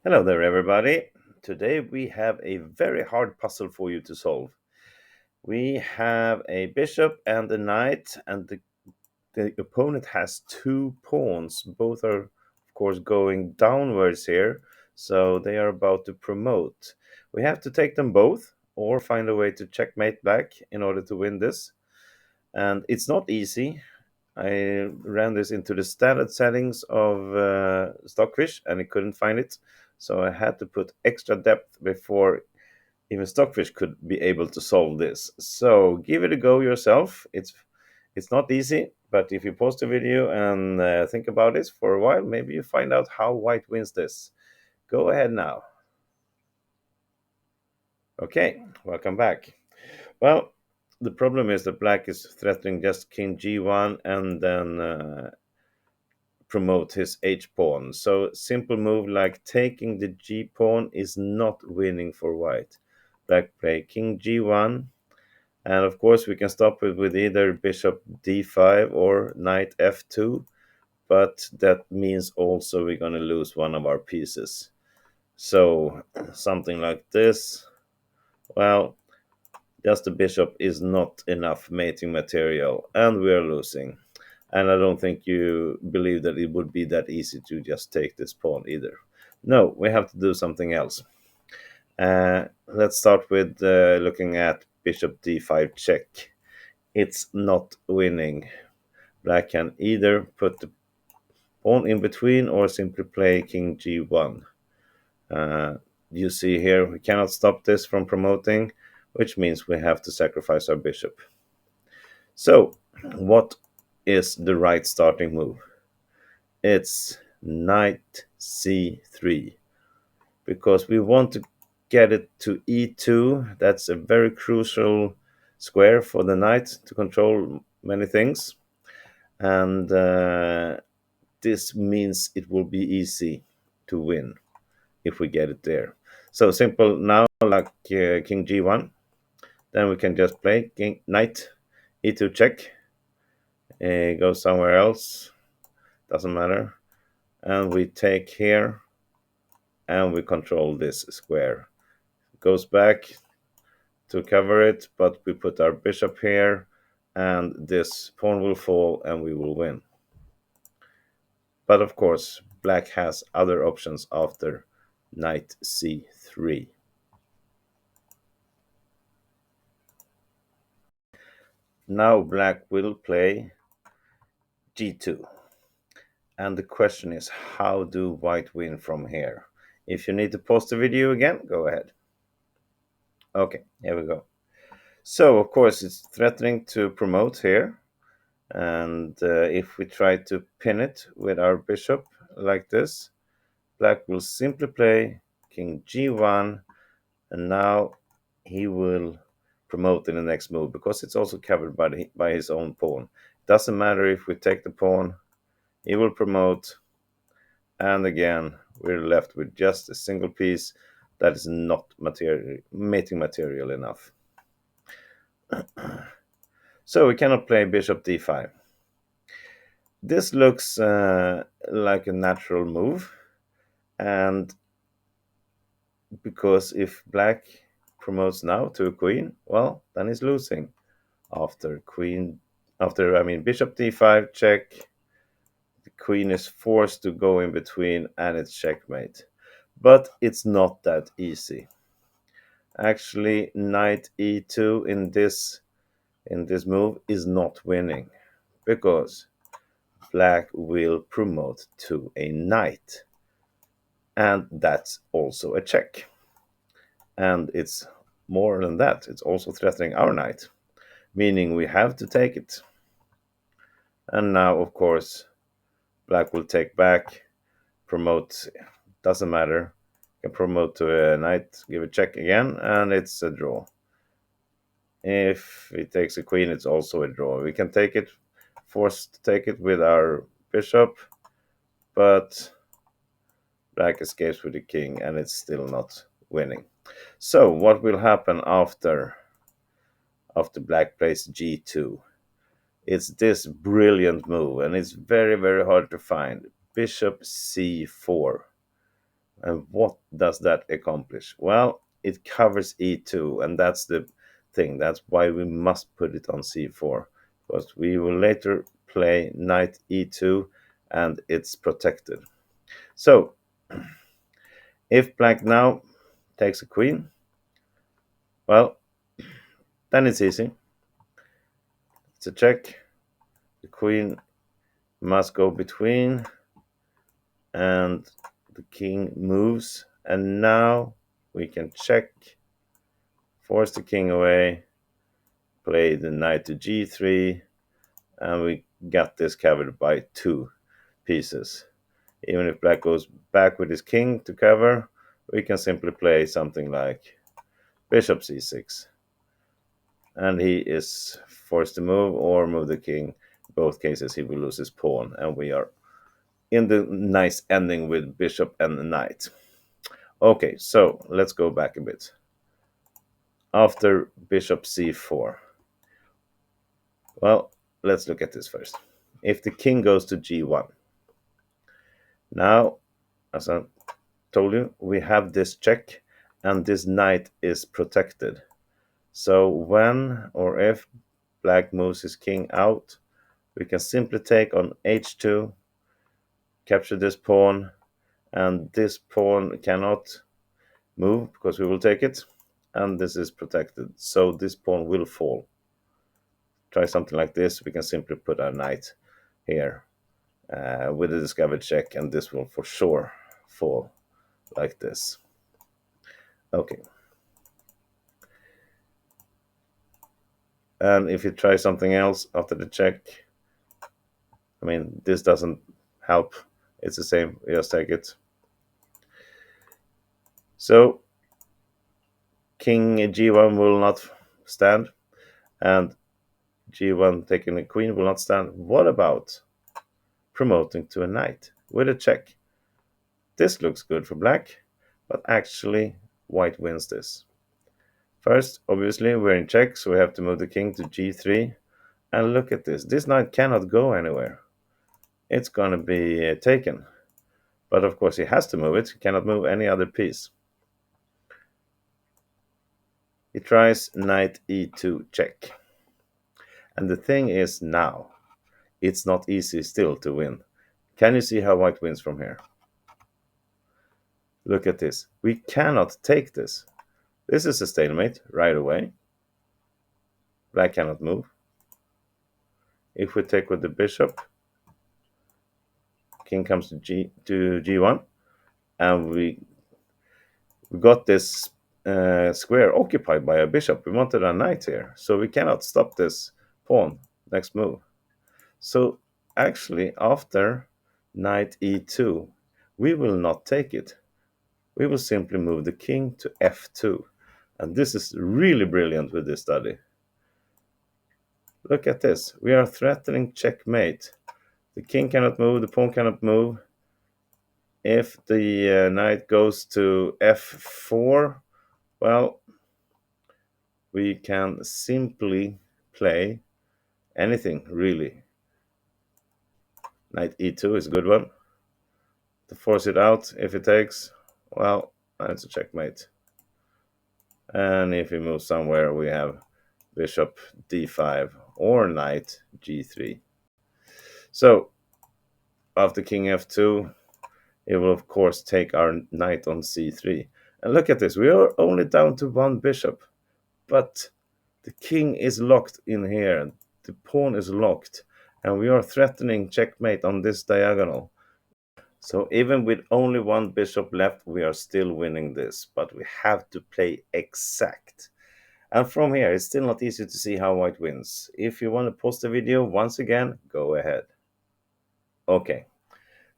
Hello there, everybody. Today we have a very hard puzzle for you to solve. We have a bishop and a knight, and the opponent has two pawns. Both are, of course, going downwards here, so they are about to promote. We have to take them both or find a way to checkmate black in order to win this. And it's not easy. I ran this into the standard settings of Stockfish and I couldn't find it. So I had to put extra depth before even Stockfish could be able to solve this. So give it a go yourself. It's not easy, but if you pause the video and think about it for a while, maybe you find out how white wins this. Go ahead now. Okay, welcome back. Well, the problem is that black is threatening just king g1 and then promote his h pawn. So simple move like taking the g pawn is not winning for white. Black play king g1, and of course we can stop it with either bishop d5 or knight f2, but that means also we're going to lose one of our pieces. So something like this, well, just the bishop is not enough mating material, and we are losing. And I don't think you believe that it would be that easy to just take this pawn either. No, we have to do something else. Let's start with looking at bishop d5 check. It's not winning. Black can either put the pawn in between or simply play king g1. Uh, you see here, we cannot stop this from promoting, which means we have to sacrifice our bishop. So, what is the right starting move? It's knight c3, because we want to get it to e2. That's a very crucial square for the knight to control many things, and this means it will be easy to win if we get it there. So simple now, like king g1, then we can just play king knight e2 check, go somewhere else, doesn't matter, and we take here and we control this square. Goes back to cover it, but we put our bishop here and this pawn will fall and we will win. But of course, black has other options after knight c3. Now black will play g2. And the question is, how do white win from here? If you need to pause the video again, go ahead. Okay, here we go. So, of course, it's threatening to promote here. And if we try to pin it with our bishop like this, black will simply play king g1. And now he will promote in the next move because it's also covered by his own pawn. Doesn't matter if we take the pawn, he will promote. And again, we're left with just a single piece that is not mating material enough. So we cannot play bishop d5. This looks like a natural move, and because if black promotes now to a queen, well, then he's losing. After bishop d5 check, the queen is forced to go in between and it's checkmate. But it's not that easy. Actually, knight e2 in this move is not winning, because black will promote to a knight, and that's also a check. And it's more than that, it's also threatening our knight, meaning we have to take it. And now, of course, black will take back, promote, doesn't matter, can promote to a knight, give a check again, and it's a draw. If he takes a queen, it's also a draw. We can take it, forced to take it with our bishop, but black escapes with the king, and it's still not winning. So what will happen after black plays g2? It's this brilliant move, and it's very, very hard to find. Bishop c4. And what does that accomplish? Well, it covers e2, and that's the thing. That's why we must put it on c4, because we will later play knight e2, and it's protected. So, if black now takes a queen, well, then it's easy. It's a check. The queen must go between, and the king moves. And now we can check, force the king away, play the knight to g3, and we got this covered by 2 pieces. Even if black goes back with his king to cover, we can simply play something like bishop c6. And he is forced to move or move the king. In both cases, he will lose his pawn, and we are in the nice ending with bishop and the knight. Okay, so let's go back a bit. After bishop c4, well, let's look at this first. If the king goes to g1, now, as I told you, we have this check, and this knight is protected. So when or if black moves his king out, we can simply take on h2, capture this pawn, and this pawn cannot move because we will take it, and this is protected. So this pawn will fall. Try something like this. We can simply put our knight here with a discovered check, and this will for sure fall like this. Okay. And if you try something else after the check, I mean, this doesn't help. It's the same. We just take it. So king g1 will not stand, and g1 taking the queen will not stand. What about promoting to a knight with a check? This looks good for black, but actually white wins this. First, obviously, we're in check, so we have to move the king to g3. And look at this. This knight cannot go anywhere. It's going to be taken. But of course, he has to move it. He cannot move any other piece. He tries knight e2 check. And the thing is now, it's not easy still to win. Can you see how white wins from here? Look at this. We cannot take this. This is a stalemate right away. Black cannot move. If we take with the bishop, king comes to g1, and we got this square occupied by a bishop. We wanted a knight here, so we cannot stop this pawn next move. So actually, after knight e2, we will not take it. We will simply move the king to f2. And this is really brilliant with this study. Look at this. We are threatening checkmate. The king cannot move, the pawn cannot move. If the knight goes to f4, well, we can simply play anything, really. Knight e2 is a good one. To force it out, if it takes, well, it's a checkmate. And if we move somewhere, we have bishop d5 or knight g3. So, after king f2, it will of course take our knight on c3. And look at this, we are only down to one bishop, but the king is locked in here, the pawn is locked, and we are threatening checkmate on this diagonal. So even with only one bishop left, we are still winning this, but we have to play exact. And from here, it's still not easy to see how white wins. If you want to pause the video once again, go ahead. Okay,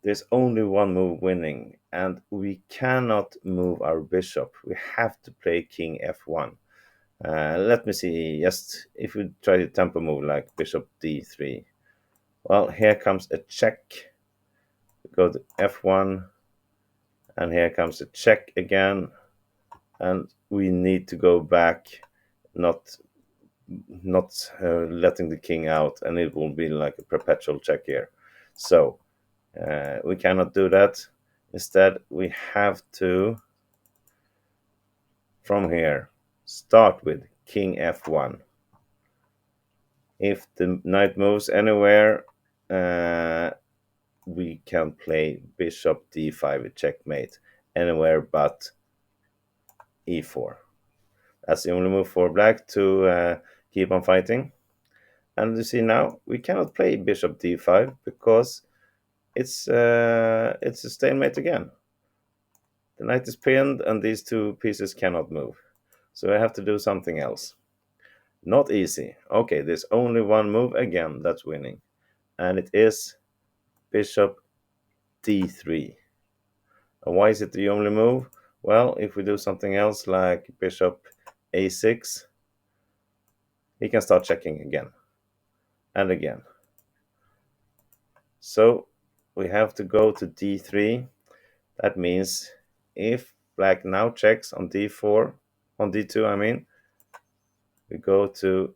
there's only one move winning, and we cannot move our bishop. We have to play king f1. Let me see, just if we try the tempo move like bishop d3. Well, here comes a check. Go to f1, and here comes a check again, and we need to go back, not letting the king out, and it will be like a perpetual check here. So we cannot do that. Instead, we have to, from here, start with king f1. If the knight moves anywhere, we can play bishop d5 with checkmate anywhere but e4. That's the only move for black to keep on fighting. And you see now we cannot play bishop d5 because it's a stalemate again. The knight is pinned and these two pieces cannot move. So I have to do something else. Not easy. Okay, there's only one move again that's winning. And it is bishop d3. And why is it the only move? Well, if we do something else like bishop a6, he can start checking again and again. So we have to go to d3. That means if black now checks on d4, on d2 I mean, we go to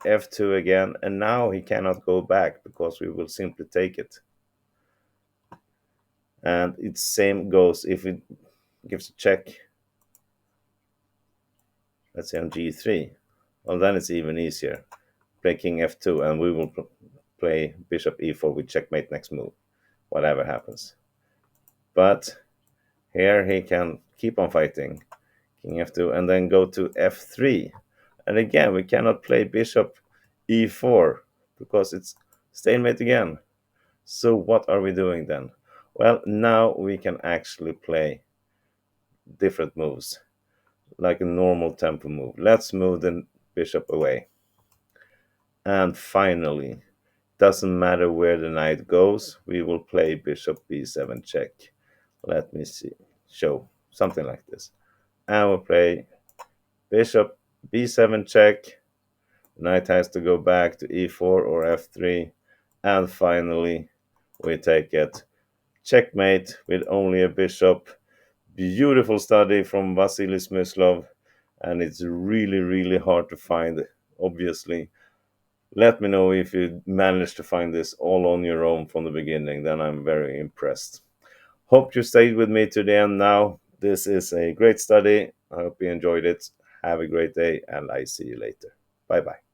f2 again, and now he cannot go back because we will simply take it. And it same goes if it gives a check, let's say on g3. Well, then it's even easier. Play king f2 and we will play bishop e4 with checkmate next move, whatever happens. But here he can keep on fighting king f2 and then go to f3. And again, we cannot play bishop e4 because it's stalemate again. So what are we doing then? Well, now we can actually play different moves, like a normal tempo move. Let's move the bishop away. And finally, doesn't matter where the knight goes, we will play bishop b7 check. Let me see, show something like this. And we'll play bishop b7 check. Knight has to go back to e4 or f3. And finally, we take it. Checkmate with only a bishop. Beautiful study from Vasily Smyslov. And it's really, really hard to find, obviously. Let me know if you managed to find this all on your own from the beginning. Then I'm very impressed. Hope you stayed with me to the end now. This is a great study. I hope you enjoyed it. Have a great day, and I see you later. Bye bye.